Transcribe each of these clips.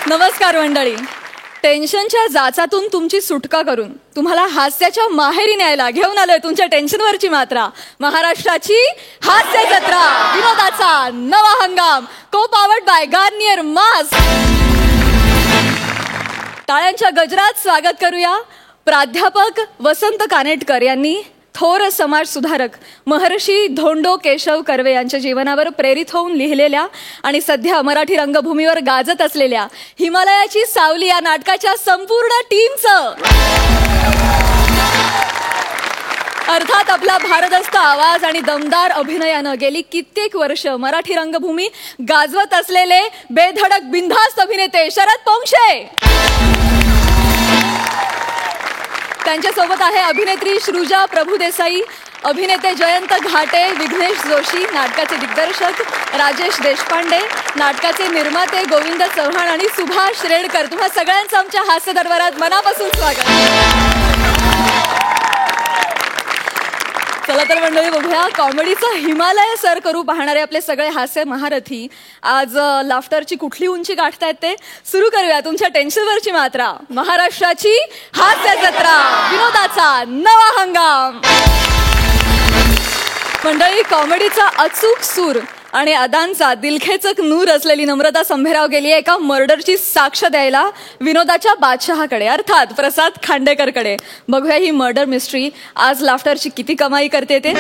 नमस्कार मंडळी. टेन्शनच्या जाचातून तुमची सुटका करून तुम्हाला हास्याच्या माहेरी न्यायला घेऊन आलोय तुमच्या टेन्शनवरची मात्रा. महाराष्ट्राची हास्य जत्रा, विनोदाचा नवा हंगाम, को पावर्ड बाय गार्नियर मास्क. टाळ्यांच्या गजरात स्वागत करूया प्राध्यापक वसंत कानेटकर यांनी थोर समाज सुधारक महर्षी धोंडो केशव कर्वे यांच्या जीवनावर प्रेरित होऊन लिहिलेल्या आणि सध्या मराठी रंगभूमीवर गाजत असलेल्या हिमालयाची सावली या नाटकाच्या संपूर्ण टीमचं, अर्थात आपला भारदस्त आवाज आणि दमदार अभिनयानं गेली कित्येक वर्ष मराठी रंगभूमी गाजवत असलेले बेधडक बिनधास्त अभिनेते शरद पोंक्षे. त्यांच्यासोबत आहे अभिनेत्री श्रुजा प्रभुदेसाई, अभिनेते जयंत घाटे, विघ्नेश जोशी, नाटकाचे दिग्दर्शक राजेश देशपांडे, नाटकाचे निर्माते गोविंद चव्हाण आणि सुभाष रेडकर. तुम्हा सगळ्यांचं आमच्या हास्य दरबारात मनापासून स्वागत. चला तर मंडळी बघूया कॉमेडीचा हिमालय सर करू पाहणारे आपले सगळे हास्य महारथी आज लाफ्टरची कुठली उंची गाठतायत ते. सुरू करूया तुमच्या टेन्शनवरची मात्रा. महाराष्ट्राची हास्य जत्रा, विनोदाचा नवा हंगाम. मंडळी, कॉमेडीचा अचूक सूर आणि अदांचा दिलखेचक नूर असलेली नम्रता संभेराव गेली आहे एका मर्डरची साक्ष द्यायला विनोदाच्या बादशहाकडे, अर्थात प्रसाद खांडेकरकडे. बघूया ही मर्डर मिस्ट्री आज लाफ्टरची किती कमाई करते ते.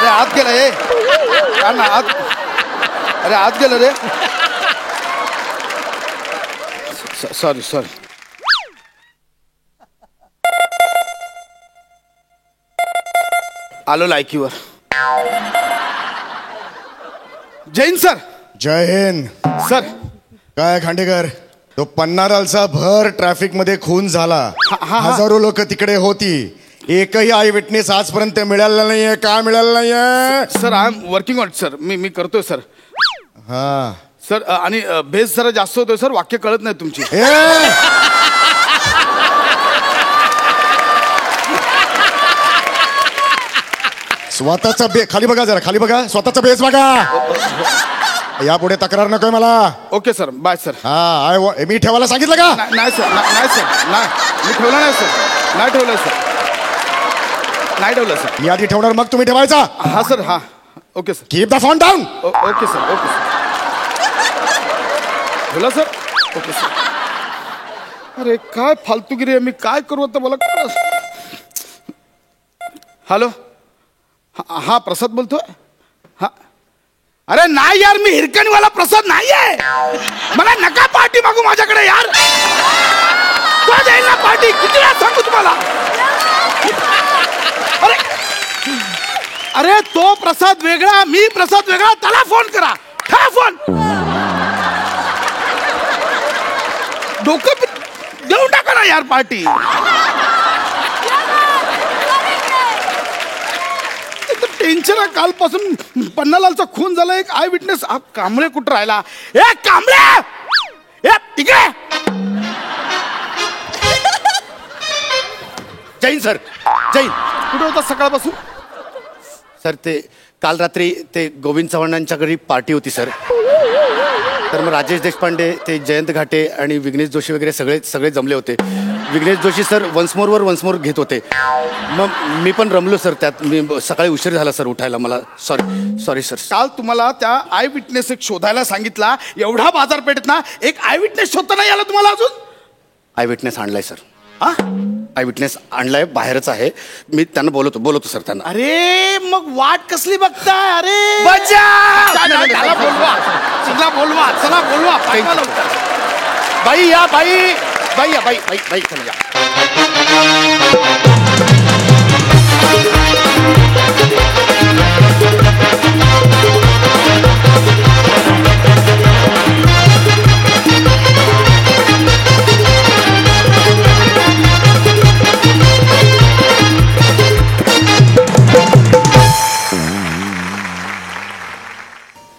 आत गेला रे. अरे आत गेलं रे. Sorry sorry. आलो लायकीवर. जैन सर. जय हिंद सर. काय खांडेकर, तो पन्नालालचा भर ट्रॅफिक मध्ये खून झाला. हजारो लोक तिकडे होती. एकही आय विटनेस आजपर्यंत मिळाला नाहीये. का मिळाला नाहीये? Sir I am working on sir. मी करतोय सर. हा सर आणि बेस जरा जास्त होतोय सर. वाक्य कळत नाही तुमची. स्वतःचा खाली बघा, जरा खाली बघा, स्वतःचा बेस बघा. यापुढे तक्रार नकोय मला. Okay sir, bye sir. हा मी ठेवायला सांगितलं का? नाही सर, नाही सर, नाही मी ठेवलं नाही सर. नाही ठेवलं सर. नाही ठेवलं सर. यादी ठेवणार मग तुम्ही ठेवायचा. हा सर. हा okay sir. Keep the phone down. Okay sir. Okay sir. ठेवलं सर. Okay sir. अरे काय फालतूगिरी आहे. मी काय करू आता मला. हॅलो. हा प्रसाद बोलतोय. हा अरे नाही यार, मी हिरकणीवाला प्रसाद नाही आहे. मला नका पार्टी मागू माझ्याकडे यार. तो जाईल ना पार्टी. किती वेळा सांगू तुम्हाला. अरे अरे तो प्रसाद वेगळा, मी प्रसाद वेगळा. त्याला फोन करा. ठेवा फोन. डोकं देऊन टाका ना यार पार्टी. टेन्शन आहे कालपासून. पन्नालालचा खून झाला. एक आय विटनेस. कांबळे कुठं राहिला. ए कांबळे, ए तिकडे. जैन सर. जैन कुठे होता सकाळपासून? सर, ते काल रात्री ते गोविंद चव्हाणांच्या घरी पार्टी होती सर. तर मग राजेश देशपांडे, ते जयंत घाटे आणि विघ्नेश जोशी वगैरे सगळे जमले होते. Vighnesh Joshi sir once more घेत होते. मग मी पण रमलो सर त्यात. मी सकाळी उशीर झाला सर उठायला मला. Sorry sir. काल तुम्हाला त्या आय विटनेस एक शोधायला सांगितला. एवढा बाजारपेठेत ना एक आय विटनेस शोधता नाही आला तुम्हाला अजून. आय विटनेस आणलाय सर. हा आय विटनेस आणलाय, बाहेरच आहे. मी त्यांना बोलवतो सर त्यांना. अरे मग वाट कसली बघताय. अरे त्याला बोलवा. चला बोलवा. बाई या. बाई चला या.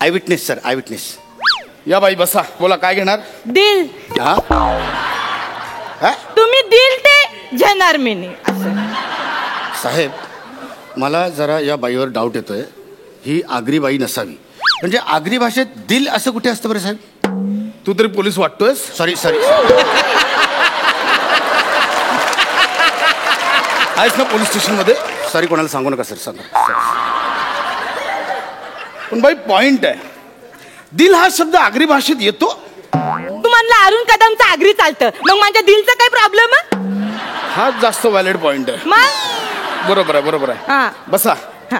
I witness sir, I witness. या बाई बसा, बोला काय घेणार? दिल. हा? हा? तुम्ही दिल ते घेणार मी नाही असं. साहेब मला जरा या बाईवर डाऊट येतोय. ही आगरी बाई नसावी. म्हणजे आगरी भाषेत दिल असं कुठे असतं बरं साहेब? तू तरी पोलीस वाटतोयस? Sorry sorry. आहेस ना पोलीस स्टेशन मध्ये? सॉरी, कोणाला सांगू नका सर, सांगा. पण बाई पॉइंट आहे, दिल हा शब्द आगरी भाषेत येतो. तू म्हणला अरुण कदमचं आगरी चालतं, मग माझ्या दिलचा काय प्रॉब्लेम आहे? हा जास्त व्हॅलिड पॉइंट आहे. मग बरोबर आहे, बरोबर आहे. हा. बसा. हा.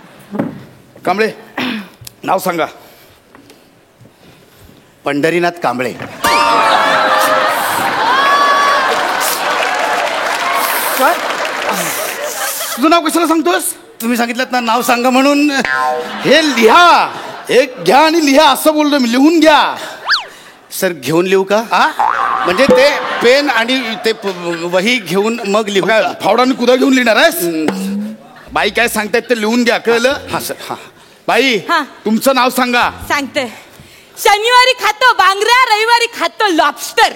कांबळे, नाव सांगा. पंढरीनाथ कांबळे. काय तुझं नाव कशाला सांगतोस? तुम्ही सांगितलं ना नाव सांगा म्हणून. हे लिहा, एक घ्या आणि लिहा असं बोललो मी. लिहून घ्या. सर घेऊन लिहू का? म्हणजे ते पेन आणि ते वही घेऊन मग लिहू काय का? फावडाने कुदा घेऊन लिहिणार आहेस? बाई काय सांगतायत ते लिहून घ्या, कळलं? हा सर, हा. बाई हा. तुमचं नाव सांगा. सांगते. शनिवारी खातो बांगड्या, रविवारी खातो लॉबस्टर.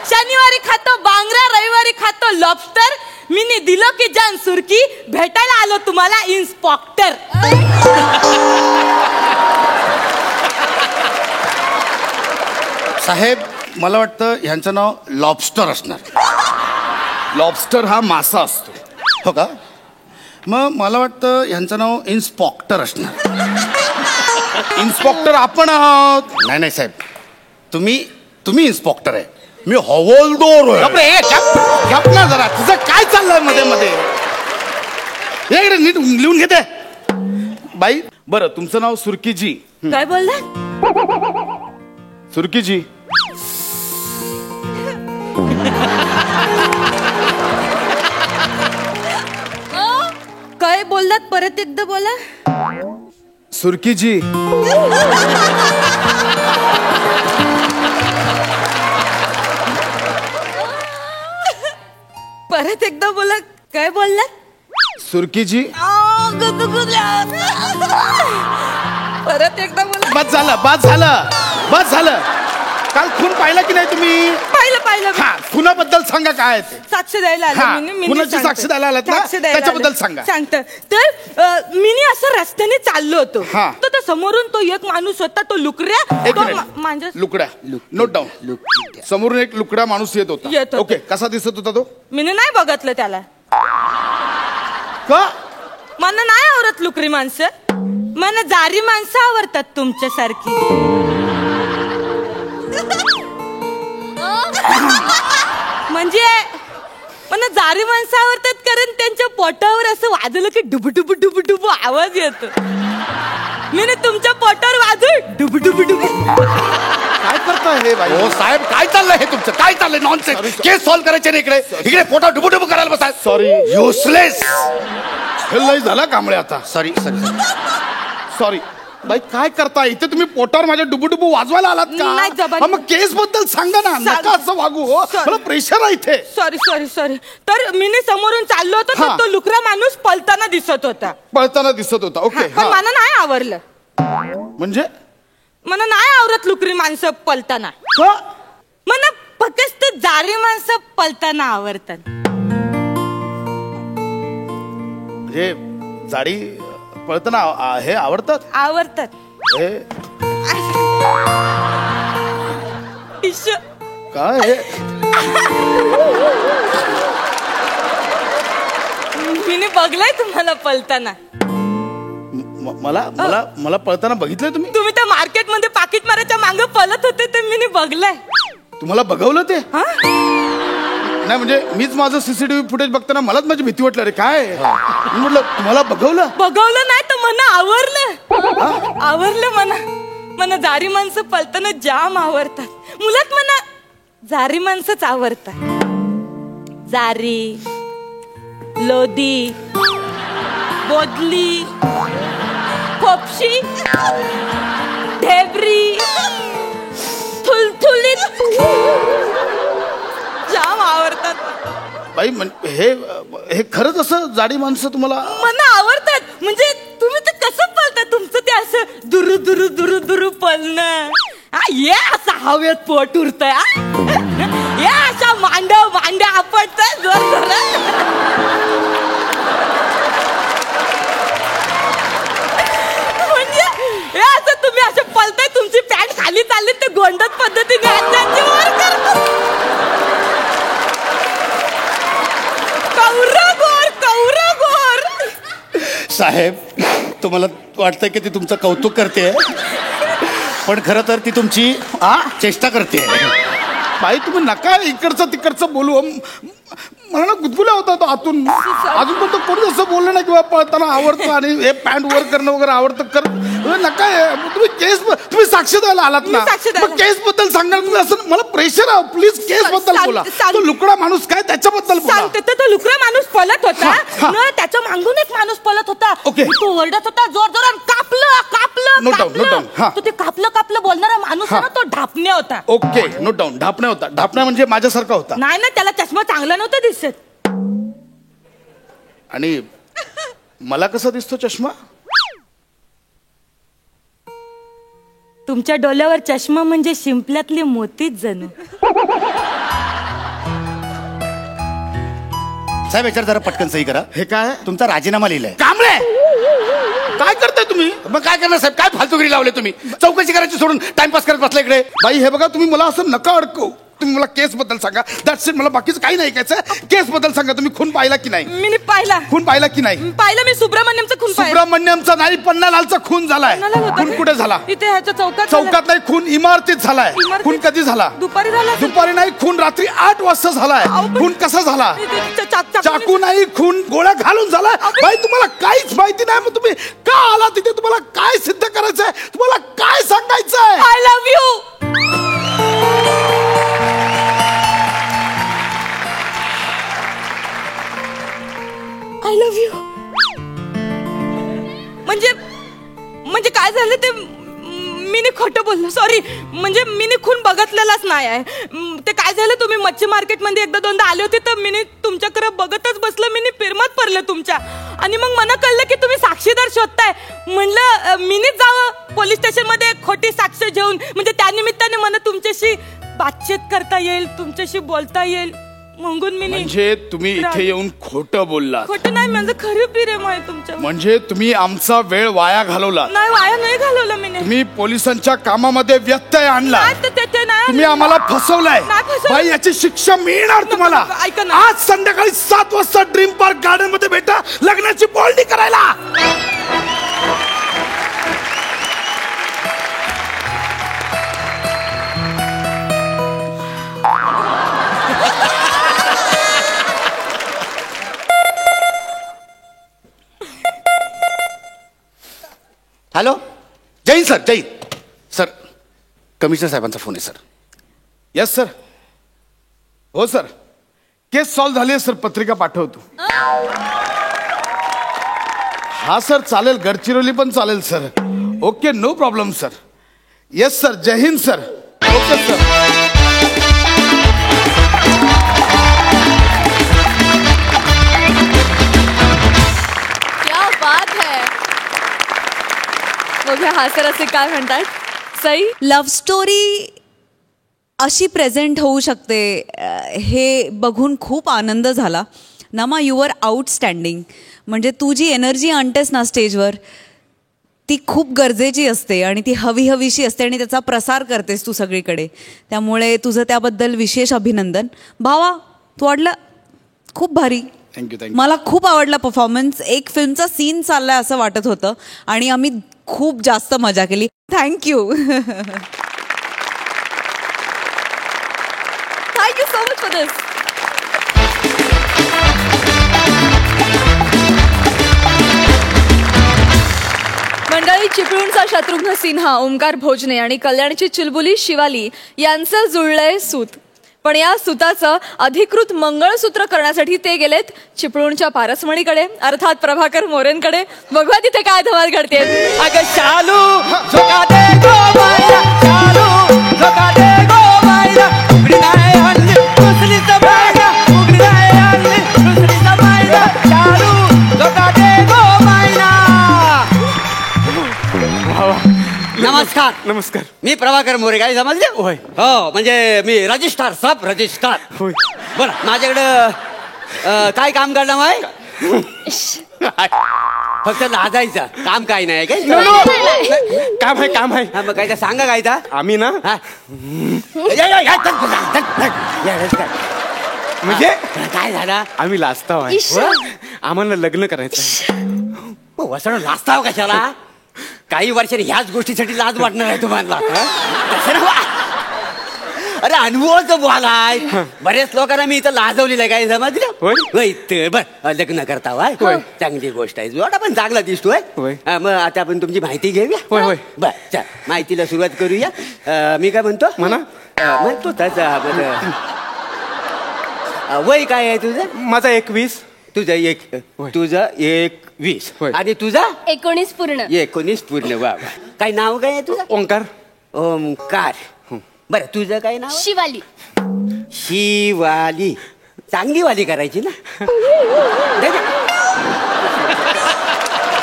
शनिवारी खातो बांगड्या, रविवारी खातो लॉबस्टर. मी दिलो की जान सुरकी, भेटायला आलो तुम्हाला इन्स्पेक्टर. साहेब मला वाटतं ह्यांचं नाव लॉबस्टर असणार. लॉबस्टर हा मासा असतो. हो का? मग मला वाटतं ह्यांचं नाव इन्स्पेक्टर असणार. इन्स्पेक्टर आपण आहोत. नाही नाही साहेब, तुम्ही इन्स्पेक्टर आहे, मी हवालदार आहे. बापरे, गप ना जरा. तुझं काय चाललंय मध्ये मध्ये? इकडे नीट लिहून घेते. बाई बरं, तुमचं नाव सुरकीजी. काय बोलला? सुरकीजी. काय बोललात? परत एकदा बोला. सुरकीजी. परत एकदा बोला. काय बोललात? सुरकीजी. परत एकदा बोला. बस झालं, बस झालं, बस झालं. काल खून पाहिला की नाही तुम्ही? पाहिलं. हा, खुनाबद्दल सांगा काय आहे ते. साक्ष द्यायला हा, आलो मी कुणाची सांगते. साक्ष द्यायला आलात ना? साक्ष द्यायला त्याच्याबद्दल आलो. सांगा. सांगतं. तर मी असं रस्त्याने चाललो होतो. हा. तर त्या समोरून तो एक माणूस होता, तो लुकऱ्या. एक तो मिनिट. माझ्या लुकड्या नोट डाऊन. समोरून एक लुकड्या माणूस येत येत होता. होता. ओके, कसा दिसत होता तो? मी नाही बघितलं त्याला. का? मला नाही आवडत लुकरी माणसं. मला जारी माणसं आवडतात तुमच्यासारखी. म्हणजे मला जारी माणसं आवडतात, कारण त्यांच्या पोटावर असं वाजलं की डुबु डुबु डुबु डुबु आवाज येतो. मी ना तुमच्या पोटावर वाजू डुबु डुबु डुबु. काय करताय हे बाई? हो साहेब, काय चाललंय हे तुमचं? काय चाललंय? नॉनसेन्स. केस सॉल्व्ह करायचे ना इकडे. इकडे पोटा डुबुडुबू करायला बसा. सॉरी. युसलेस. हे लय झाला कांबळे आता. सॉरी. सॉरी बाई, काय करताय इथे तुम्ही? पोटावर माझ्या डुबुडुबू वाजवायला आलात नाही, का? जबानी. हा, मग केस बद्दल सांगा ना. नका असं वागू हो. Sorry. मला प्रेशर आहे इथे. सॉरी. तर मी समोरून चाललो होतो, हा. तर तो लुकरा माणूस पलताना दिसत होता. पळताना दिसत होता. ओके. पण मला नाही आवडलं. म्हणजे मला नाही आवडत लुकरी माणसं पलताना. का? मला फक्त जारी माणसं पलताना आवडतात. हे जाडी पळताना हे आवडतात. हे इश्श. काय हे? मी बघलाय तुम्हाला पलताना. मला पळताना बघितलंय तुम्ही? तुम्ही त्या मार्केट मध्ये पाकिट मारायच्या मागे पळत होते ते मी बघलाय. तुम्हाला बघवलं ते? हा? नाही म्हणजे मीच माझं सीसीटीव्ही फुटेज बघताना मलाच माझी भीती वाटलं. रे काय मी म्हटलं, तुम्हाला बघवलं? बघवलं नाही तर मला आवडलं. मला जारी माणसं पलताना जाम आवडतात. मुलात मला जारी माणसंच आवडतात. जारी, लोदी, बोदली, खोपशी, ढेबरी, थुलथुलीत जाम आवडतात. बाई हे खरंच असं जाडी माणसं तुम्हाला? मला आवडतात. म्हणजे तुम्ही ते कसं पळता? तुमचं ते असं दुरु दुरु दुरु दुरु पळणं ये असं हवेत पोट उरतंय ये अशा मांड्या आपटतंय जोर जोरात. म्हणजे हे असं तुम्ही असं पळताय तुमची पॅन्ट खाली चालली ते गोंडत पद्धतीने हातांची वर करतात. कौर गोर साहेब तुम्हाला वाटतंय की ती तुमचं कौतुक करते पण खरं तर ती तुमची चेष्टा करते. बाई तुम्ही नका इकडचं तिकडचं बोलू. मला ना गुदगुला होता तो आतून. अजून पण तो कोणी असं बोललं नाही किंवा पळताना आवडतं आणि हे पॅन्ट वर करणं वगैरे आवडतं कर. नका तुम्ही केस तुम्ही साक्ष द्यायला आलात ना, मग केस बद्दल सांगणार तुम्ही. असं मला प्रेशर आहे. प्लीज केस बद्दल बोला. तो लुकडा माणूस काय त्याच्याबद्दल बोला. सांगते तो लुकडा माणूस पळत होता ना, त्याच्या मागून एक माणूस पळत होता. तो ओरडत होता जोर जोरात कापलं कापलं कापलं. तो ते कापलं बोलणारा माणूस ना तो ढापण्या होता. Okay note down. ढापण्या होता. ढापण्या म्हणजे माझ्यासारखा होता. नाही ना त्याला चष्मा चांगला नव्हता दिसत. आणि मला कसा दिसतो चष्मा? तुमच्या डोल्यावर चष्मा म्हणजे शिंपल्यातली मोतीच जणू. साहेब याच्यावर जरा पटकन सही करा. हे काय तुमचा राजीनामा लिहिलाय. कांबळे काय करताय तुम्ही? मग काय करणार साहेब? काय फालतूगिरी लावले तुम्ही? चौकशी करायची सोडून टाइमपास करत बसला इकडे. बाई हे बघा तुम्ही मला असं नका अडकवू. तुम्ही मला केस बद्दल सांगा. That's it. मला बाकीचं काही नाही ऐकायचं. केस बद्दल सांगा. तुम्ही खून पाहिला की नाही? मी पाहिला. खून पाहिला की नाही? पाहिलं मी. सुब्रमण्यमचा खून पाहिला. सुब्रमण्यमचा नाही पन्नालालचा खून झालाय. खून कुठे झाला? इथे ह्याच्या चौकात. चौकात नाही. खून इमारतीत झालाय. खून कधी झाला? दुपारी झाला. दुपारी नाही. खून रात्री 8 वाजता झालाय. खून कसा झाला? चाकू नाही. खून गोळ्या घालून झालाय. बाई तुम्हाला काहीच माहिती नाही. मग तुम्ही का आला तिथे? तुम्हाला काय सिद्ध करायचंय? तुम्हाला काय सांगायचंय? I love you. I love you. म्हणजे काय झालं ते मी खोटं बोललो. सॉरी. म्हणजे मी खून बघितलेलाच नाही आहे. ते काय झालं तुम्ही मच्छी मार्केटमध्ये एकदा दोनदा आले होते तर मी तुमच्याकडे बघतच बसलं. मी प्रेमात पडलं तुमच्या. आणि मग मला कळलं की तुम्ही साक्षीदार शोधताय. म्हणलं मीनीच जावं पोलीस स्टेशन मध्ये खोटी साक्ष घेऊन. म्हणजे त्यानिमित्ताने मला तुमच्याशी बातचीत करता येईल, तुमच्याशी बोलता येईल म्हणून मी. म्हणजे तुम्ही इथे येऊन खोटं बोलला? खोटं नाही. माझं खरं प्रेम आहे तुमच्या. म्हणजे तुम्ही आमचा वेळ वाया घालवला? नाही वाया नाही घालवला मी. तुम्ही पोलिसांच्या कामामध्ये व्यत्यय आणला. नाही. तुम्ही आम्हाला फसवलंय. बाई याची शिक्षा मिळणार तुम्हाला. ऐका ना. आज संध्याकाळी 7 वाजता ड्रीम पार्क गार्डन मध्ये भेटा लग्नाची बोलणी करायला. Hello. Jain sir. Jain sir. Commissioner साहेबांचा फोन आहे सर. Yes sir. हो सर. केस सॉल्व्ह झाली आहे सर. पत्रिका पाठवतो. हा सर चालेल. गडचिरोली पण चालेल sir. Okay no problem sir. Yes sir. जय हिंद सर. Okay sir. क्या बात है. बघूया हा सर असे काय म्हणतात. सई. लव्ह स्टोरी अशी प्रेझेंट होऊ शकते हे बघून खूप आनंद झाला. नमा यू आर आउटस्टँडिंग. म्हणजे तू जी एनर्जी आणतेस ना स्टेजवर ती खूप गरजेची असते आणि ती हवीशी असते आणि त्याचा प्रसार करतेस तू सगळीकडे. त्यामुळे तुझं त्याबद्दल विशेष अभिनंदन. भावा तू वाटलं खूप भारी. थँक्यू. मला खूप आवडला परफॉर्मन्स. एक फिल्मचा सीन चाललाय असं वाटत होतं आणि आम्ही खूप जास्त मजा केली. Thank you. Thank you so much for this. मंडळी, चिपळूणचा शत्रुघ्न सिन्हा, ओंकार भोजने आणि कल्याणची चुलबुली शिवाली यांचं जुळलंय सूत. पण या सुताचं अधिकृत मंगळसूत्र करण्यासाठी ते गेलेत चिपळूणच्या पारसमणीकडे, अर्थात प्रभाकर मोरेंकडे. बघा तिथे काय धमाल घडते. अगं शालू झोका दे गो बायला, शालू झोका दे गो बायला, उघडी नाही आणली दुसरी जमायला, उघडी नाही आणली दुसरी जमायला, शालू झोका दे गो बायला. नमस्कार. मी प्रभाकर मोरे, काय समजले? होय. हो, म्हणजे मी रजिस्ट्रार, सब रजिस्ट्रार. होय. बोला, माझ्याकडं काय काम करणार आहे? फक्त लाजायचं काम काय नाही काय? काम आहे, काम आहे. हा, मग काय तर सांगा काय तर. आम्ही ना हा. म्हणजे काय झालं? आम्ही लाजताव आहे. आम्हाला लग्न करायचं. वसण लाजताव कशाला? काही वर्षांनी ह्याच गोष्टीसाठी लाज वाटणार आहे तुम्हाला. कसं ना? अरे अनुभवच बोलाय. बरेच लोकांना मी इथं लाजवलेलं आहे, काय समजलं? होय. बर लग्न करता होय. चांगली गोष्ट आहे. जोडा पण चांगला दिसतोय. होय. मग आता आपण तुमची माहिती घेऊया. होय. बर चल, माहितीला सुरुवात करूया. मी काय म्हणतो? म्हणा. म्हणतो त्याचा वय काय आहे तुझं? माझा 21. तुझं 21. होय. आणि तुझा 19 पूर्ण. 19 पूर्ण. वा वा. काय नाव काय आहे तुझं? ओंकार. ओंकार. बरं, तुझं काय नाव? शिवाली. शिवाली. चांगली वाली करायची ना.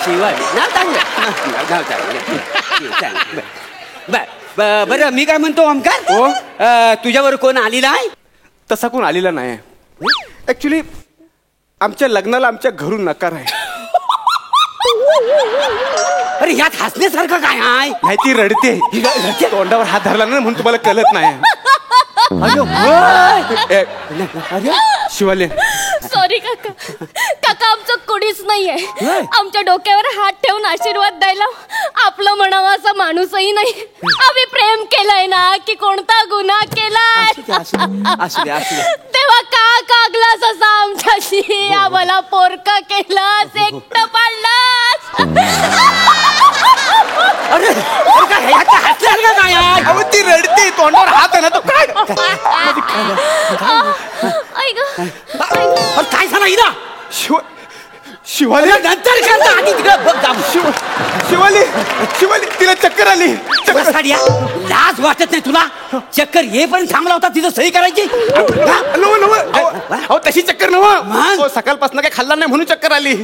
शिवाली नाव चांगलं. नाव चांगलं. बरं, मी काय म्हणतो ओंकार? हो. तुझ्यावर कोण आलेला आहे? तसा कोण आलेला नाही. ऍक्च्युली आमच्या लग्नाला आमच्या घरून नकार आहे. अरे यात हसण्यासारखं काय आहे? नाही, ती रडते. तोंडावर हात धरला ना म्हणून तुम्हाला कळत नाही. अरे शिवाले, सॉरी काका. काका आमचं कोणीच नाहीये. आमच्या डोक्यावर हात ठेवून आशीर्वाद द्यायला आपलं म्हणावं असा माणूसही नाही. आम्ही प्रेम केलंय ना की कोणता गुन्हा केलाय? असू दे. तेव्हा का कागलास असा आमच्याशी? आम्हाला पोरका केलास, एकटं पाडलास. अरे हसल्यासारखं काय आहे? अहो ती रडते, तोंडावर हात आहे ना तो काय? ऐक काय झालं हिला? शिवाली, नंतर करता, आधी तिकडं बघ जाऊन. शिवाली तिला चक्कर आली. साडिया, लाज वाटत नाही तुला? चक्कर ये पण थांबला होता तिथं सही करायची. अहो तशी चक्कर नव. सकाळपासून काय खाल्ला नाही म्हणून चक्कर आली.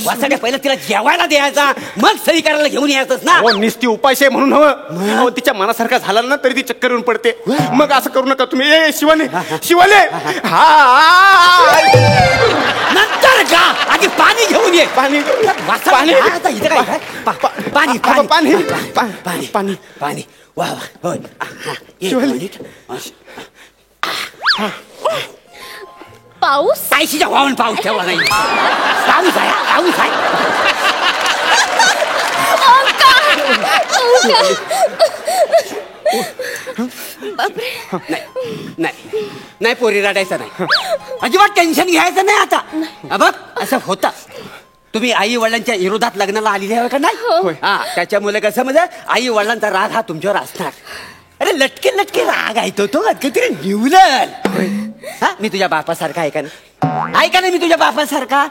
वासाड्या पहिला तिला जेवायला द्यायचा, मग सही करायला घेऊन यायचंच ना. हो, निस्ती उपाय म्हणून हवं. हो, तिच्या मनासारखा झाला ना तरी ती चक्कर येऊन पडते. मग असं करू नका तुम्ही. शिवाले. हा नंतर का आधी पाणी घेऊन ये. पाणी पाणी पाणी पाणी पाणी पाणी पाणी. वा वा. होय. शिवाली. पाऊस. कायशीच्या वाहून पाऊस ठेवला नाही. पाऊस आहे, पाऊस आहे. नाही पोरी रडायचं नाही. अजिबात टेन्शन घ्यायचं नाही आता. बघ असं होतं. तुम्ही आई वडिलांच्या विरोधात लग्नाला आलेली आहे का नाही? हा, त्याच्यामुळे कसं म्हणजे आई वडिलांचा राग हा तुमच्यावर असणार. अरे लटके राग आहे तो काहीतरी निवलल. हा, मी तुझ्या बापासारखा आहे का नाही? ऐका ना, मी तुझ्या बापासारखा.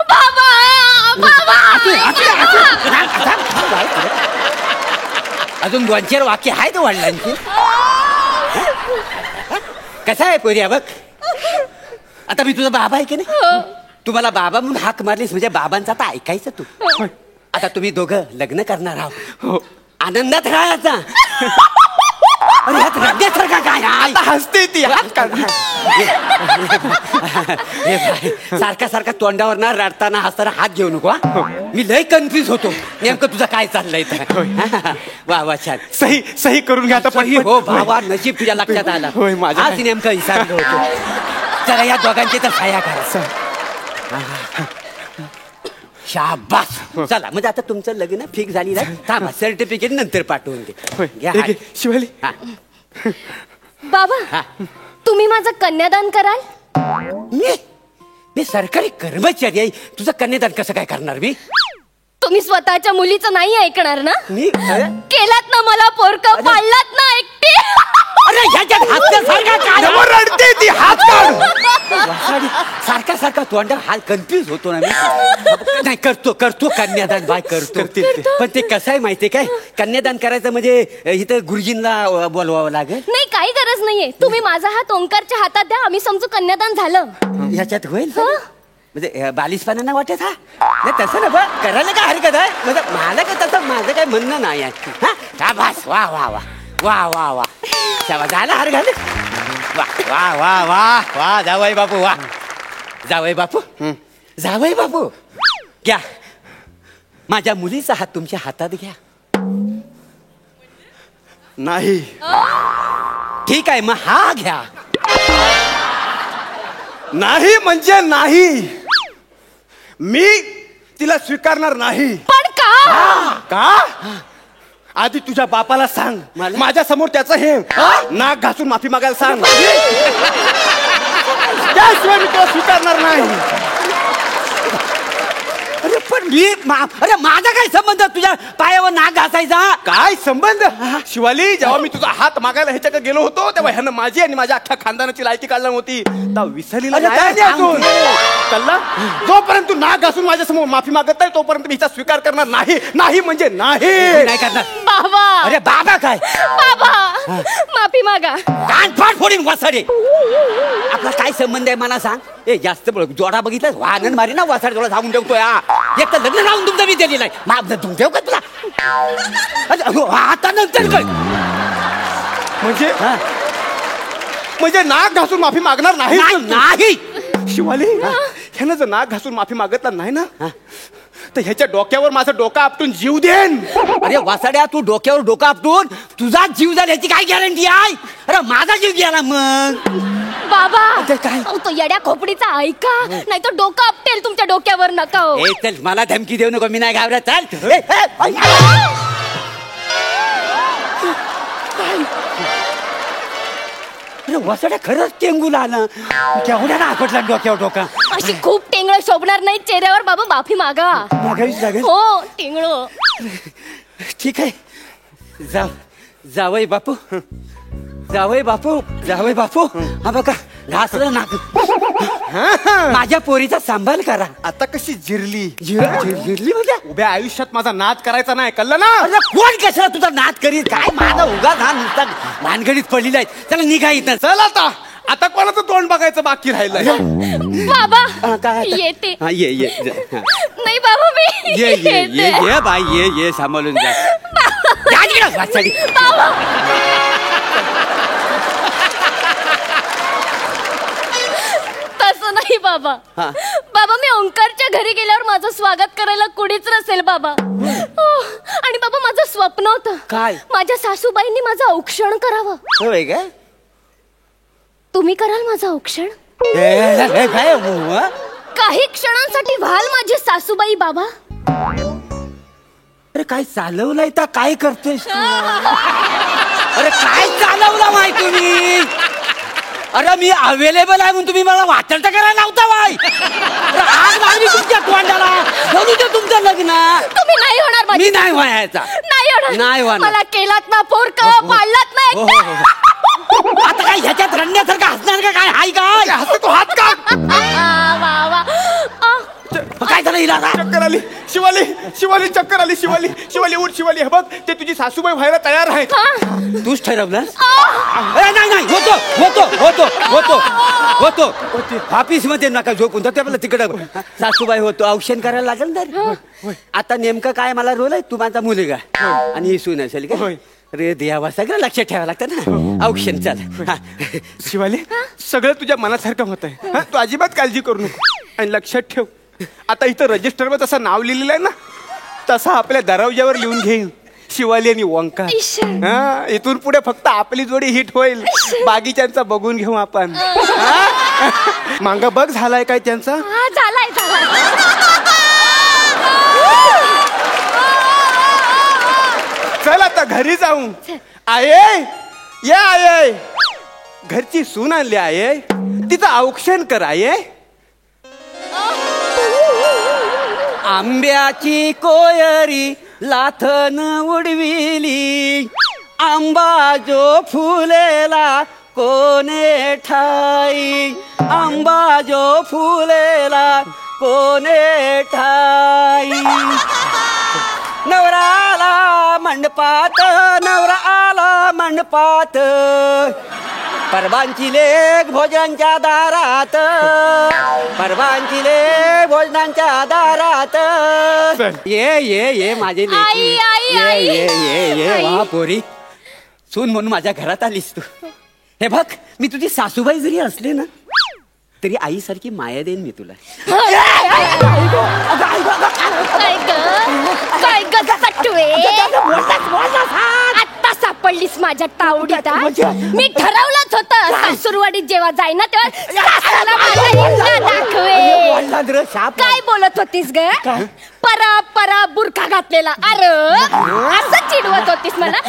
अजून 2-4 वाक्य आहेत वडिलांची. कसं आहे पोरी? बघ आता मी तुझा बाबा आहे की नाही? तुम्हाला बाबा म्हणून हाक मारलीस म्हणजे बाबांचा आता ऐकायचं तू. आता तुम्ही दोघं लग्न करणार आहोत. आनंदात राहायचा. अरे ह्यात रडण्यासारखा काय आहे? हसते ती. सारखा तोंडावर ना रडताना हसताना हात घेऊ नको. मी लय कन्फ्युज होतो नेमकं तुझं काय चाललंय. वा वा, छान. सही करून घ्या आता. हो भावा, नशीब तुझ्या लक्षात आला. होय, माझ्या आज नेमकं विसरलो होतो. चला या दोघांची तर सह्या करा. शाबास. चला म्हणजे आता तुमचं लग्न फिक्स झाली ना. थांबा, सर्टिफिकेट नंतर पाठवून दे. घ्या. शिवाली. बाबा, तुम्ही माझं कन्यादान कराल? मी सरकारी कर्मचारी आहे. तुझं कन्यादान कसं काय करणार मी? तुम्ही स्वतःच्या मुलीचं नाही ऐकणार ना? मी केलात ना मला पोरका, पाळलात ना एकटी. अरे ह्याच्यात हसण्यासारखा काय? रडते ती, हात काढ. सारखा तोंडावर हाल कन्फ्युज होतो ना मी. नाही, करतो कन्यादान बाय करतो. पण ते कसं आहे माहितीये काय? कन्यादान करायचं म्हणजे इथं गुरुजींना बोलवावं लागेल. नाही, काही गरज नाहीये. तुम्ही माझा हात ओंकारच्या हातात द्या, आम्ही समजू कन्यादान झालं. ह्याच्यात होईल म्हणजे बालिशपणा वाटत. हा नाही तसं ना बघ, करायला काय हरकत आहे? म्हणजे मला काय तसं माझं काय म्हणणं नाही आहे. हा, शाबास. वा वा वा. वा वा वा शाबास, झाला हार घाल. वा वा वा वा वा जावई बापू, वा जावई बापू, जावई बापू घ्या, माझ्या मुलीचा हात तुमच्या हातात घ्या. नाही. ठीक आहे, मग हा घ्या. नाही म्हणजे नाही, मी तिला स्वीकारणार नाही. पण का? का? आधी तुझ्या बापाला सांग, माझ्या समोर त्याचं हे नाक घासून माफी मागायला सांग. त्याशिवाय मी तुला स्वीकारणार नाही. अरे पण मी अरे माझा काय संबंध तुझ्या पायावर नाक घासायचा? काय संबंध? शिवाली, जेव्हा मी तुझा हात मागायला ह्याच्याकडे गेलो होतो तेव्हा ह्यानं माझी आणि माझ्या अख्ख्या खानदानाची लायकी काढली होती. विसरलेला अरे नाही काय आणि अजून कल्ला, जोपर्यंत तू नाक घासून माझ्या समोर माफी मागत नाही तोपर्यंत मी हिचा स्वीकार करणार नाही. नाही म्हणजे नाही. नाही करणार. बाबा, अरे बाबा काय? बाबा माफी मागा. कान फाट फोडीन वासाडे. आपला काय संबंध आहे मला सांग. ए जास्त जोडा बघितला वाहन मारी ना वासाडे, तुला सांगून ठेवतोय. एक तर लग्न लावून तुमचं मी दिली नाही, माग तुमच्या का तुला आता नंतर काय म्हणजे नाक घासून माफी मागणार नाही. नाही शिवाली, ह्यानं जर नाक घासून माफी मागितला नाही ना तर ह्याच्या डोक्यावर माझं डोकं आपटून जीव देन. अरे वासाड्या, तू डोक्यावर डोकं आपटून तुझा जीव जाईल याची काय गॅरंटी आहे? अरे माझा जीव गेला मग. बाबा काय? तो येड्या खोपडीचा ऐका, नाही तर डोकं आपटेल तुमच्या डोक्यावर. नका हो. ए चल, मला धमकी देऊ नको, मी नाही घाबरत. चल. अरे वासाड्या, खरंच टेंगूला आलं. केवढ्या ना आपटला डोक्यावर डोका. अशी खूप टेंगळ शोभणार नाही चेहऱ्यावर. बाबा माफी मागा. मागावीच लागेल. हो टेंगळ. ठीक आहे, जावई बापू, जावई बापू, जावई बापू. हा बघा घासलं नाक. माझ्या पोरीचा सांभाळ करा. आता कशी जिरली जिरली म्हणजे उभ्या आयुष्यात माझा नाद करायचा नाही, कळलं ना? अरे कोण कशाला तुझा नाद करीत? काय माझा उगा हा नुसता भानगडीत पडलेला आहे. चला निघा इथं. चल आता कोणाचं तोंड बघायचं बाकी राहिलंय. बाबा काय आता? येते. हा, ये नाही बाबा मी ये ये येते. ये बाई, ये सांभाळून जा. जा तिकडं, वासाडी. तसं नाही बाबा. बाबा मी ओंकारच्या घरी गेल्यावर माझं स्वागत करायला कुणीच नसेल बाबा. आणि बाबा माझं स्वप्न होतं काय? माझ्या सासूबाईंनी माझं औक्षण करावं. होय काय? तुम्ही कराल माझं औक्षण? काय काही क्षणांसाठी व्हाल माझी सासूबाई बाबा. अरे काय चालवलंय तर काय करतेस तू? अरे काय चालवला माय तुम्ही? अरे मी अवेलेबल आहे म्हणून तुम्ही मला वाटलं करायला लावता बाई. आज मागणी तुमच्या तोंडाला बोलू दे तुमचं लग्न. तुम्ही नाही होणार माझी. मी नाही व्हायचा. नाही होणार. मला केलात ना पोरक, पाळलात ना. आता काय ह्याच्यात रडण्यासारखं हसणार का काय? हाय काय हसतो हात का? वा वा. काय झालं हिला? चक्कर आली शिवाली, चक्कर आली. शिवाली उठ. शिवाली, हे बघ, ते तुझी सासूबाई व्हायला तयार आहेत. तूच ठरवलं? नाही होतो ऑफिस मध्ये नका झोपून आपल्याला तिकडं सासूबाई होतो. औक्षण करायला लागेल तर. आता नेमकं काय मला रोल आहे? तू माझा मुलगा आणि ही सून असेल का? अरे देवा, सगळं लक्षात ठेवावं लागतं ना. औक्षण चाल. शिवाली, सगळं तुझ्या मनासारखं होत आहे. तू अजिबात काळजी करू नको. आणि लक्षात ठेव, आता इथं रजिस्टरवर तसं नाव लिहिलेलं आहे ना, तसं आपल्या दरवाज्यावर लिहून घेईन शिवाली आणि ओंकार. इथून पुढे फक्त आपली जोडी हिट होईल. बाकीच्यांचा बघून घेऊ आपण. मांग बघ झालाय काय त्यांचा? झालाय. चल आता घरी जाऊ. आये घरची सून आणली आहे, तिचं औक्षण कर. आंब्याची कोयरी लाथन उडविली, आंबा जो फुलेला कोणे ठाई, आंबा जो फुलेला कोणे ठाई. नवरा आला मंडपात, परवांची लेक भोजनांच्या दारात, ये माझे लेकी. ये वा पोरी, सून म्हणून माझ्या घरात आलीस तू. हे बघ, मी तुझी सासूबाई जरी असले ना तरी आईसारखी माया देईन मी तुला. काय ग सटवे, आत्ता सापडलीस माझ्या तावडीत. मी ठरवलंच होतं सासूरवाडीत जेव्हा जाईन ना तेव्हा सासूला माझा हिंडा दाखवे. काय बोलत होतीस ग? परा परा बुरखा घातलेला. अरे असं चिडवत होतीस मला.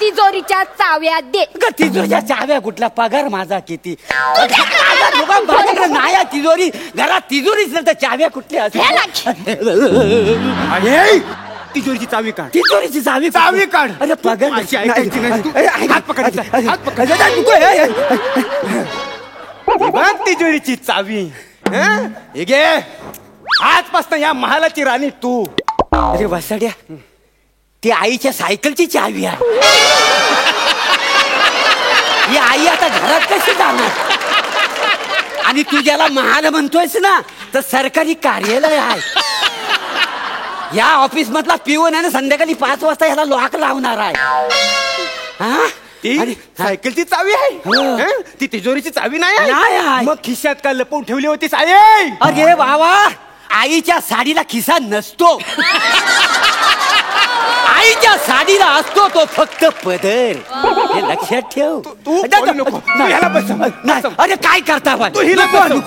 तिजोरीच्या चाव्या दे. तिजोरीच्या चाव्या कुठला? पगार माझा किती? नाही तिजोरी घरात, तिजोरीच नाही तर चाव्या कुठल्या? तिजोरीची चावी काढ. तिजोरीची चावी चावी काढ. अरे पगार माझी ऐकायची नाही तू. हात पकडायचा, हात बघ तिजोरीची चावी. हे घे, आजपासून या महालाची राणी तू. अरे वसाड्या, ती आईच्या सायकलची चावी आहे. ही आई आता घरात कशी जाणार? आणि तू ज्याला महाल म्हणतोयस ना तर सरकारी कार्यालय आहे. या ऑफिस मधला पिऊन आहे ना संध्याकाळी 5 वाजता याला लॉक लावणार आहे. ती सायकलची चावी आहे. हं? ती तिजोरीची चावी नाही आहे. मग खिशात का लपवून ठेवली होती साये? अरे बाबा, आईच्या साडीला खिसा नसतो. आईच्या साडीला असतो तो फक्त पदर. हे लक्षात ठेव. तू बोलू नको. तू ह्याला बसव. नाही, अरे काय करता बा? तू हिला बसव.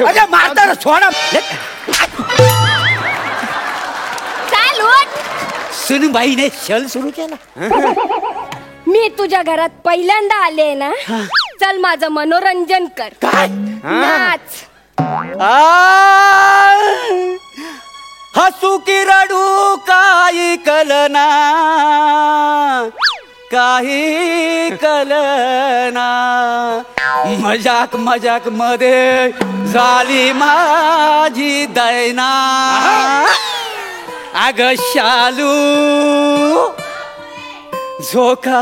अरे मारता सोडा. सुनबाईने छल सुरू केला. मी तुझ्या घरात पहिल्यांदा आले ना, चल माझं मनोरंजन कर. काय? नाच. हसू की रडू काही कलना, काही कलना. मजाक मजाक मध्ये झाली माझी दैना. अग शालू झोका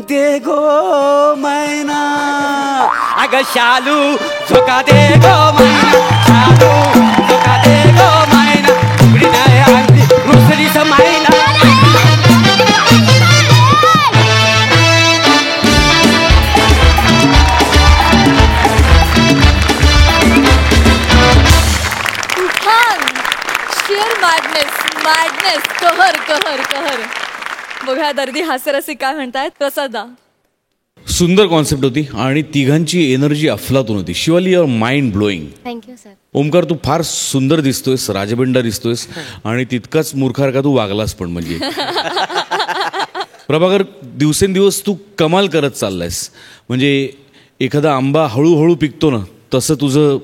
दे गो मैना. अग शालू झोका दे गो मैना. शालू झोका दे गो मैना. उघडी नाही आणली रुसलीच मैना. मॅडनेस, कहर कहर कहर. बघा दर्दी हास्यरसिक काय म्हणतायत. प्रसादा, सुंदर कॉन्सेप्ट होती आणि तिघांची एनर्जी अफलातून होती. Shivali, your mind blowing. Thank you sir. Omkar, तू फार सुंदर दिसतोयस, राजबिंडा दिसतोयस आणि तितकाच मूर्खारखा तू वागलास पण. म्हणजे प्रभाकर, दिवसेंदिवस तू कमाल करत चाललायस. म्हणजे एखादा आंबा हळूहळू पिकतो ना तसं तुझं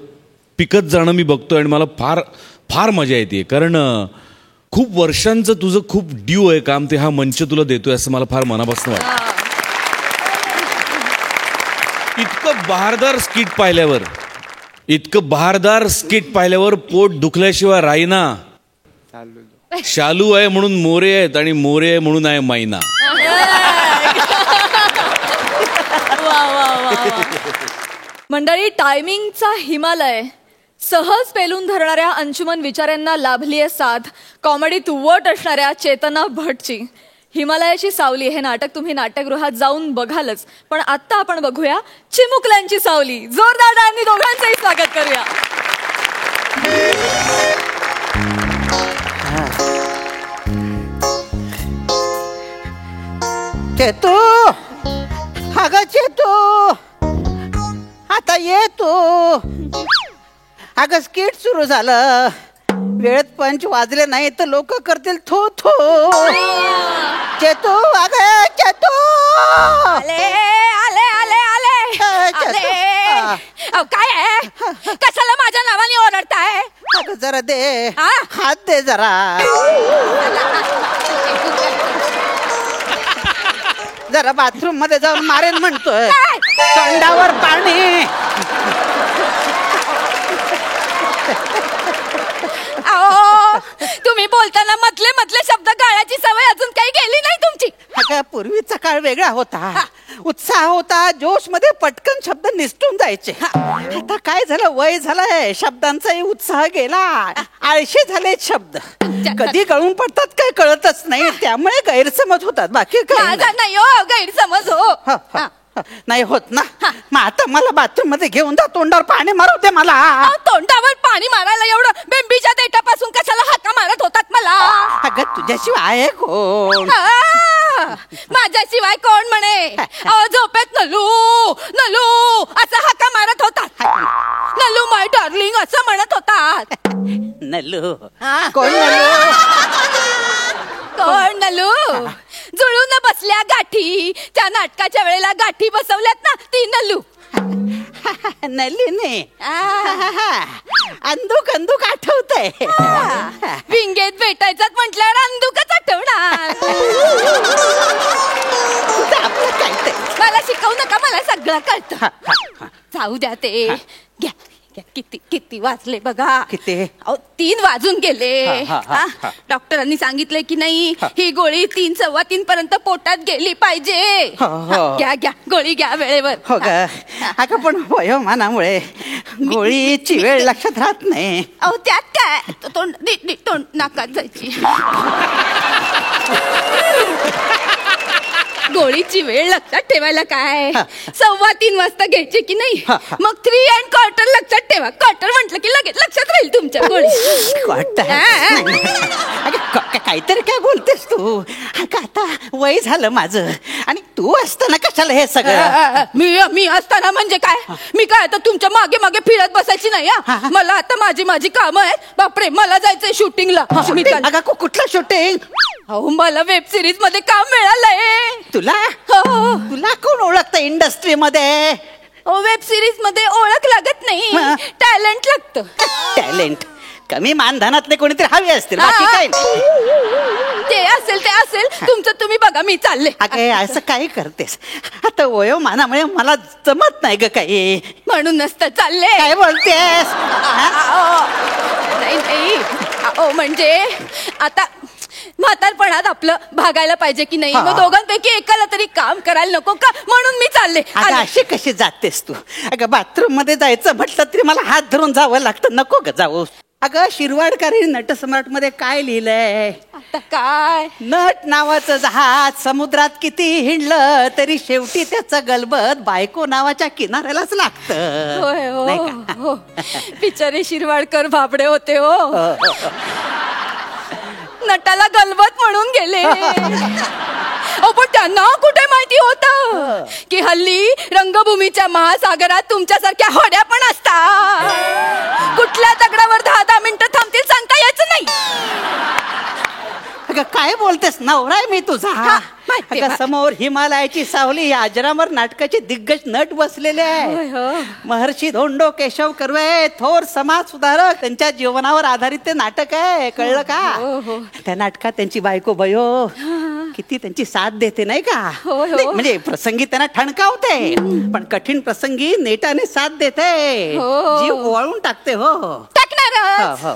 पिकत जाणं मी बघतोय आणि मला फार फार मजा येते. कारण खूप वर्षांचं तुझं खूप ड्यू आहे काम, ते हा मंच तुला देतोय असं मला फार मनापासून वाटतं. इतकं बहारदार स्किट पाहिल्यावर पोट दुखल्याशिवाय राहीना. शालू आहे म्हणून मोरे आहेत आणि मोरे आहे म्हणून आहे मैना. मंडळी, टायमिंगचा हिमालय सहज पेलून धरणाऱ्या अंशुमन विचारांना लाभलीय साथ कॉमेडीत वट असणाऱ्या चेतना भटची. हिमालयाची सावली हे नाटक तुम्ही नाट्यगृहात जाऊन बघालच, पण आत्ता आपण बघूया चिमुकल्यांची सावली. जोरदार टाळ्यांनी दोघांचंही स्वागत करूया. चेतू, अगं चेतू, आता ये तू. अगं स्किट सुरू झालं, वेळेत 5 वाजले नाही तर लोक करतील थो थो. चेतू, अगं चेतू. आले आले आले आले. काय आहे? कशाला माझ्या नावाने ओरडताय? अगं जरा दे, हात दे जरा. जरा बाथरूम मध्ये जाऊन मारेन म्हणतोय. तोंडावर पाणी. तुम्ही बोलताना मधले शब्द गाळाची सवय अजून काही गेली नाही तुमची. अगं पूर्वीचा काळ वेगळा होता. उत्साह होता, जोश मध्ये पटकन शब्द निसटून जायचे. आता काय झालं, वय झालंय, शब्दांचाही उत्साह गेला, आळशी झाले शब्द. कधी गळून पडतात काय कळतच नाही, त्यामुळे गैरसमज होतात. बाकी काय नाही हो, गैरसमज हो. नाही होत ना. मग आता मला बाथरूम मध्ये घेऊन जा, तोंडावर पाणी मारू दे मला. तोंडावर पाणी मारायला एवढं बेंबीच्या देठापासून कशाला हाका मारत होतात मला? अगं तुझ्याशिवाय आहे कोण? माझ्याशिवाय कोण म्हणे? झोपेत नलू नलू असं हाका मारत होतात. नलू माय डार्लिंग असं म्हणत होतात. नलू कोण? नलू कोण? नलू जुळून बसल्या गाठी, त्या नाटकाच्या वेळेला गाठी बसवल्यात ना, ती नलू. नलिनी अंदूक अंदूक आठवतंय. विंगेत भेटायचं म्हटल्यावर अंदूकच आठवणार. आपलं काय ते मला शिकवू नका, मला सगळं कळतं. जाऊ द्या ते. घ्या किती किती वाजले बघा. किती? 3 वाजून गेले. डॉक्टरांनी सांगितले की नाही, ही गोळी 3 सव्वा 3 पर्यंत पोटात गेली पाहिजे. घ्या घ्या गोळी घ्या वेळेवर. हो ग. अगं पण वयोमानामुळे गोळीची वेळ लक्षात राहत नाही. अहो त्यात काय, तोंड नाकात जायची. गोळीची वेळ लक्षात ठेवायला काय, 2:15 वाजता घ्यायची की नाही, मग 3¼ लक्षात ठेवा. क्वार्टर म्हटलं की लगेच लक्षात राहील तुमच्या गोळी. काहीतरी काय बोलतेस तू? आता वय झालं माझं, आणि तू असताना कशाला हे सगळं? मी असताना म्हणजे काय? मी काय आता तुमच्या मागे मागे फिरत बसायची नाही. मला आता माझी कामं आहेत. बापरे, मला जायचंय शूटिंगला. कुठलं शूटिंग? अहो मला वेब सिरीज मध्ये काम मिळालंय. तुला कोण ओळखतं इंडस्ट्रीमध्ये? वेब सिरीज मध्ये ओळख लागत नाही, टॅलेंट लागतं. टॅलेंट कमी मानधनातले कोणीतरी हवे असतील, बाकी काय ते असेल तुमचं तुम्ही बघा, मी चालले. अगे असं काही करतेस? आता वयोमानामुळे मला जमत नाही ग काही, म्हणून नसतं चालले. काय बोलतेस? नाही म्हणजे आता म्हातारपणात आपलं भागायला पाहिजे की नाही, मग दोघांपैकी एकाला तरी काम करायला नको का, म्हणून मी चालले. अशी कशी जातेस तू? अगं बाथरूम मध्ये जायचं म्हटलं तरी मला हात धरून जावं लागतं. नको ग जाऊ. अगं शिरवाडकरी नटसम्राट मध्ये काय लिहिलंय? आता काय? नट नावाचं जहाज समुद्रात किती हिंडलं तरी शेवटी त्याचं गलबत बायको नावाच्या किनाऱ्यालाच लागतं. हो बिचारे शिरवाडकर भाबडे होते हो. नटाला गलबत म्हणून गेले. पण त्यांना कुठे माहिती होतं की हल्ली रंगभूमीच्या महासागरात तुमच्यासारख्या होड्या पण असतात. कुठल्या दगडावर 10 मिनिटं थांबतील सांगता यायचं नाही. अगं काय बोलतेस? नवरा आहे मी तुझा. अगं समोर हिमालयाची सावली या अजरामर नाटकाचे दिग्गज नट बसलेले आहे. महर्षी धोंडो केशव कर्वे, थोर समाज सुधारक, त्यांच्या जीवनावर आधारित ते नाटक आहे, कळलं का? त्या नाटकात त्यांची बायको बयो किती त्यांची साथ देते नाही का? म्हणजे प्रसंगी त्यांना ठणकावते, पण कठीण प्रसंगी नेटाने साथ देते, जीव ओवाळून टाकते. हो टाकणार.